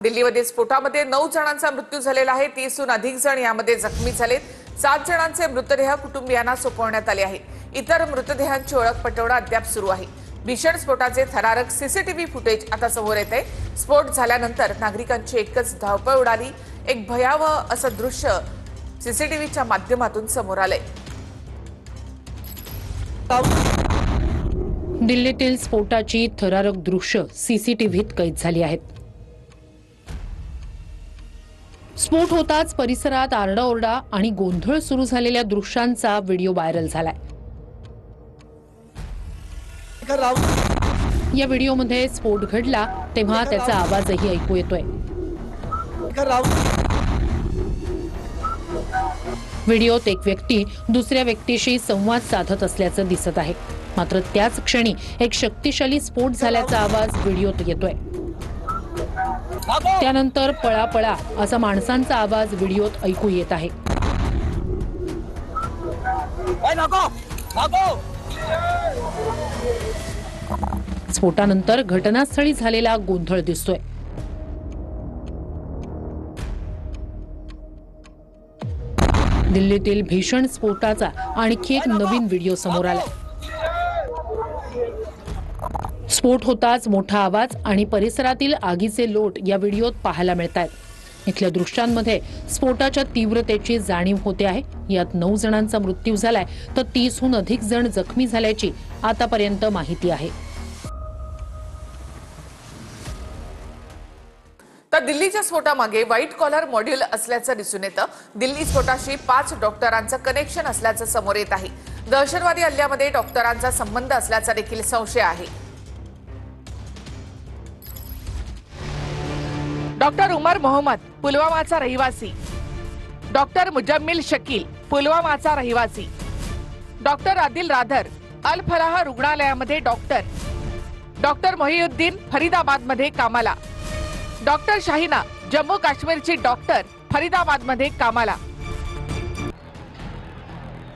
दिल्लीमध्ये स्फोटामध्ये 9 जणांचा मृत्यू झालेला आहे। 30हून अधिक जण यामध्ये जखमी झालेत। 7 जणांचे मृतदेह कुटुंबियांना सोपवण्यात आले आहेत। इतर मृतदेहांची ओळख पटवणं अद्याप सुरू आहे। भीषण स्फोटाचे थरारक सीसीटीव्ही फुटेज आता समोर येते। स्फोट झाल्यानंतर नागरिकांची एकच धावपळ उडाली। एक भयावह असं दृश्य सीसीटीव्हीच्या माध्यमातून समोर आलंय। दिल्लीतील स्फोटाची थरारक दृश्य सीसीटीव्हीत कैद झाली आहेत। स्फोट होताच परिसरात आरडाओरडा आणि गोंधळ सुरू झालेल्या दृश्यांचा व्हिडिओ व्हायरल झालाय। या व्हिडिओमध्ये स्फोट घडला तेव्हा त्याचा आवाजही ऐकू येतोय। व्हिडिओत एक व्यक्ती दुसऱ्या व्यक्तीशी संवाद साधत असल्याचं दिसत आहे। मात्र त्याच क्षणी एक शक्तिशाली स्फोट झाल्याचा आवाज व्हिडिओत येतोय। त्यानंतर पळा पळा असा माणसांचा आवाज व्हिडिओत ऐकू येत आहे। स्फोटानंतर घटनास्थळी झालेला गोंधळ दिसतोय। दिल्लीतील भीषण स्फोटाचा आणखी एक नवीन व्हिडिओ समोर आला। स्फोट होताच मोठा आवाज आणि परिसरातील आगीचे लोट या व्हिडिओत पाहायला मिळतात। इथल्या दृश्यांमध्ये स्फोटाच्या तीव्रतेची जाणीव होते आहे। यात 9 जणांचा मृत्यू झालाय तर 30हून अधिक जण जखमी झाल्याची आतापर्यंत माहिती आहे। तर दिल्लीच्या स्फोटामागे व्हाईट कॉलर मॉड्यूल असल्याचं दिसून येतं। दिल्ली स्फोटाशी 5 डॉक्टरांचं कनेक्शन असल्याचं समोर येत आहे। दहशतवादी हल्ल्यामध्ये डॉक्टरांचा संबंध असल्याचा देखील संशय आहे। डॉक्टर उमर मोहम्मद पुलवामाचा रहिवासी, डॉक्टर मुजम्मिल शकील पुलवामाचा रहिवासी, डॉक्टर आदिल राधर अल फलाह रुग्णालयामध्ये डॉक्टर मोहिउद्दीन फरीदाबादमध्ये कामाला, डॉक्टर शाहिना जम्मू काश्मीरची डॉक्टर फरीदाबादमध्ये कामाला।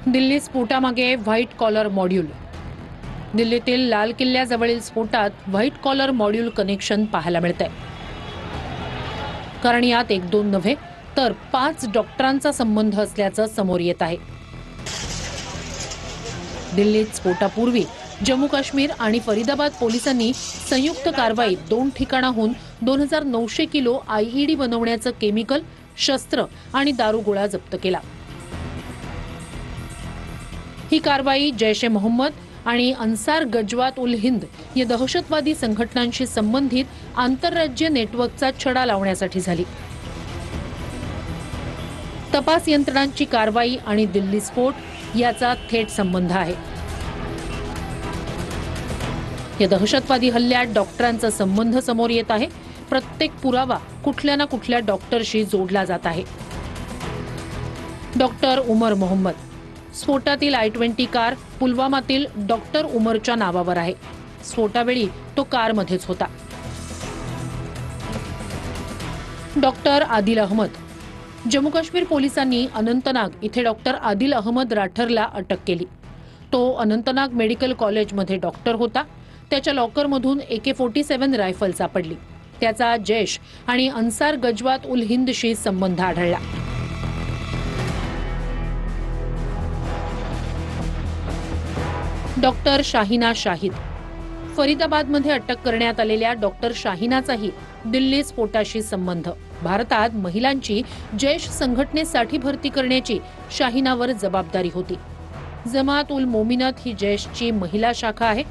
दिल्ली स्फोटामागे व्हाईट कॉलर मॉड्यूल। दिल्लीतील लाल किल्ल्याजवळील स्फोटात व्हाईट कॉलर मॉड्यूल कनेक्शन पाहायला मिळतंय। कारण यात 1-2 नव्हे तर 5 डॉक्टरांचा संबंध असल्याचं समोर येत आहे। दिल्लीत स्फोटापूर्वी जम्मू काश्मीर आणि फरीदाबाद पोलिसांनी संयुक्त कारवाईत 2 ठिकाणाहून 2900 किलो आयईडी बनवण्याचं केमिकल, शस्त्र आणि दारुगोळा जप्त केला। ही कारवाई जैश ए मोहम्मद आणि अन्सार गजवात उल हिंद या दहशतवादी संघटनांशी संबंधित आंतरराज्य नेटवर्कचा छडा लावण्यासाठी झाली। तपास यंत्रणांची कारवाई आणि दिल्ली स्फोट याचा थेट संबंध आहे। या दहशतवादी हल्ल्यात डॉक्टरांचा संबंध समोर येत आहे। प्रत्येक पुरावा कुठल्या ना कुठल्या डॉक्टरशी जोडला जात आहे। डॉक्टर उमर मोहम्मद, स्फोटातील I-20 कार पुलवामातील डॉक्टर उमरच्या नावावर आहे। स्फोटावेळी तो कारमध्येच होता। डॉक्टर आदिल अहमद, जम्मू काश्मीर पोलिसांनी अनंतनाग इथे डॉक्टर आदिल अहमद राठरला अटक केली। तो अनंतनाग मेडिकल कॉलेजमध्ये डॉक्टर होता। त्याच्या लॉकरमधून AK-47 रायफल सापडली। त्याचा जैश आणि अन्सार गजवात उल हिंदशी संबंध आढळला। डॉक्टर शाहिना शाहिद, फरीदाबादमध्ये अटक करण्यात आलेल्या डॉक्टर शाहिनाचाही दिल्ली स्फोटाशी संबंध। भारतात महिलांची जैश संघटनेसाठी भरती करण्याची शाहिनावर जबाबदारी होती। जमात उल मोमिनत ही जैशची महिला शाखा आहे।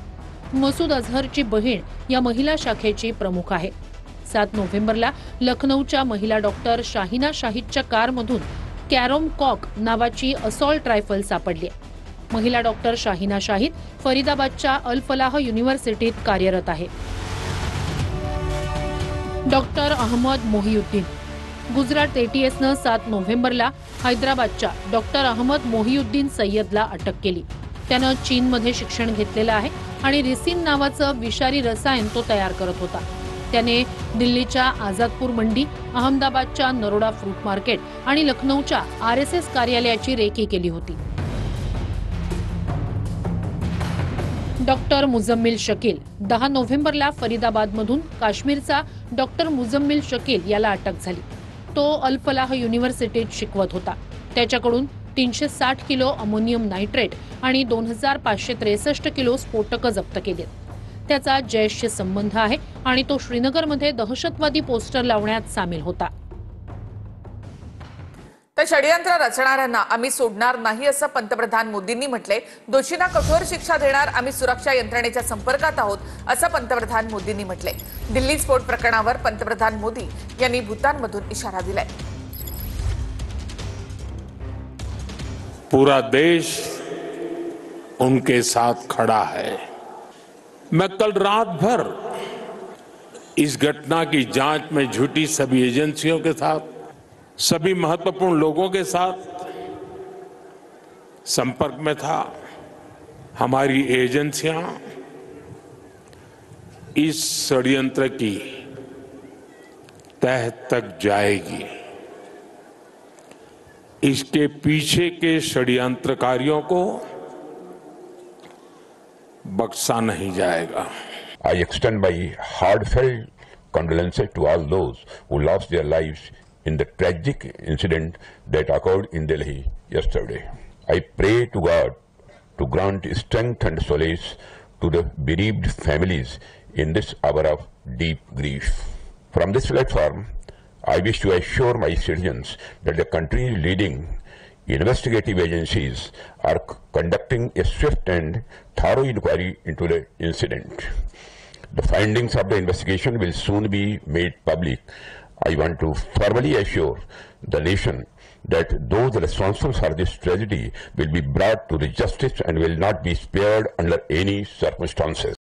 मसूद अझहरची बहीण या महिला शाखेची प्रमुख आहे। 7 नोव्हेंबरला लखनौच्या महिला डॉक्टर शाहिना शाहिदच्या कारमधून कॅरोम कॉक नावाची असॉल्ट रायफल सापडली। महिला डॉक्टर शाहिना शाहिद फरीदाबादच्या अल फलाह युनिव्हर्सिटीत कार्यरत आहे। डॉक्टर अहमद मोहिउद्दीन, गुजरात ATSनं 7 नोव्हेंबरला हैदराबादच्या डॉक्टर अहमद मोहिउद्दीन सय्यदला अटक केली। त्यानं चीनमध्ये शिक्षण घेतलेलं आहे आणि रिसिन नावाचं विषारी रसायन तो तयार करत होता। त्याने दिल्लीच्या आझादपूर मंडी, अहमदाबादच्या नरोडा फ्रूट मार्केट आणि लखनौच्या RSS कार्यालयाची रेकी केली होती। डॉक्टर मुझम्मिल शकील 10 नोव्हेंबरला फरीदाबादमधून काश्मीरचा डॉक्टर मुझम्मिल शकील याला अटक झाली. तो अल फलाह युनिव्हर्सिटीत शिकवत होता. त्याच्याकडून 360 किलो अमोनियम नायट्रेट आणि 2563 किलो स्फोटकं जप्त केली. त्याचा जैशशी संबंध आहे आणि तो श्रीनगरमध्ये दहशतवादी पोस्टर लावण्यात सामील होता. तर षडयंत्र रचणाऱ्यांना आम्ही सोडणार नाही असं पंतप्रधान मोदींनी म्हटले. दोषींना कठोर शिक्षा देणार, आम्ही सुरक्षा यंत्रणेच्या संपर्कात आहोत असं पंतप्रधान मोदींनी म्हटले. दिल्ली स्फोट प्रकरणावर पंतप्रधान मोदी यांनी भूतानमधून इशारा दिलाय. पूरा देश उनके साथ खड़ा है. मैं कल रात भर इस घटना की जांच में जुटी सभी एजेंसियों के साथ, सभी महत्वपूर्ण लोगों के साथ संपर्क में था. हमारी एजेंसियां इस षड्यंत्र की तह तक जाएगी. इसके पीछे के षड्यंत्रकारियों को बख्शा नहीं जाएगा. I extend my heartfelt condolences to all those who lost their lives in the tragic incident that occurred in Delhi yesterday. I pray to God to grant strength and solace to the bereaved families in this hour of deep grief. From this platform, I wish to assure my citizens that the country's leading investigative agencies are conducting a swift and thorough inquiry into the incident. The findings of the investigation will soon be made public. I want to formally assure the nation that those responsible for this tragedy will be brought to the justice and will not be spared under any circumstances.